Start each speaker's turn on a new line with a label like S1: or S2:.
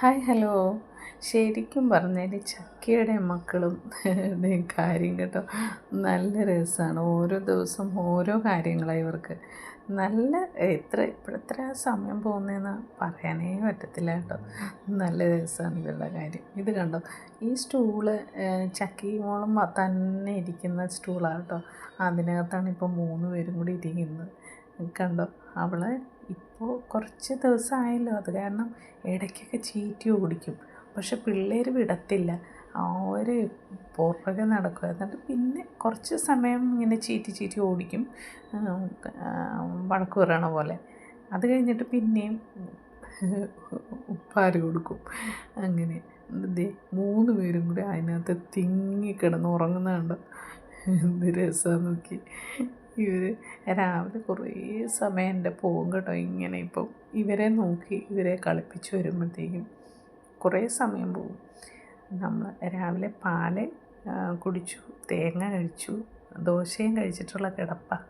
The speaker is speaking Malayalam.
S1: Hi hello. ശരിക്കും പറഞ്ഞാൽ ചക്കയുടെ മക്കളും ടെയും കാര്യം കേട്ടോ നല്ല രസമാണ്. ഓരോ ദിവസം ഓരോ കാര്യങ്ങളാണ് ഇവർക്ക്. നല്ല ഇപ്പോഴെത്ര സമയം പോകുന്നതെന്ന് പറയാനേ പറ്റത്തില്ല കേട്ടോ. നല്ല രസമാണ് ഇവരുടെ കാര്യം. ഇത് കണ്ടോ, ഈ സ്റ്റൂള് ചക്കയും മോളും തന്നെ ഇരിക്കുന്ന സ്റ്റൂളാണ് കേട്ടോ. അതിനകത്താണ് ഇപ്പോൾ 3 പേരും കൂടി ഇരിക്കുന്നത്. കണ്ടോ, അവളെ ഇപ്പോൾ കുറച്ച് ദിവസമായല്ലോ, അത് കാരണം ഇടയ്ക്കൊക്കെ ചീറ്റി ഓടിക്കും. പക്ഷെ പിള്ളേർ വിടത്തില്ല, അവർ പുറകെ നടക്കും. എന്നിട്ട് പിന്നെ കുറച്ച് സമയം ഇങ്ങനെ ചീറ്റി ചീറ്റി ഓടിക്കും, വഴക്ക് പറയണ പോലെ. അത് കഴിഞ്ഞിട്ട് പിന്നെയും പാല് കൊടുക്കും. അങ്ങനെ ദേ 3 പേരും കൂടി അതിനകത്ത് തിങ്ങിക്കിടന്ന് ഉറങ്ങുന്നത് കണ്ടോ, എന്ത് രസമാണ് നോക്കി. ഇവർ രാവിലെ കുറേ സമയം എൻ്റെ പോകും കേട്ടോ. ഇങ്ങനെ ഇപ്പം ഇവരെ നോക്കി ഇവരെ കളിപ്പിച്ച് വരുമ്പോഴത്തേക്കും കുറേ സമയം പോകും. നമ്മൾ രാവിലെ പാല് കുടിച്ചു, തേങ്ങ കഴിച്ചു, ദോശയും കഴിച്ചിട്ടുള്ള കിടപ്പാണ്.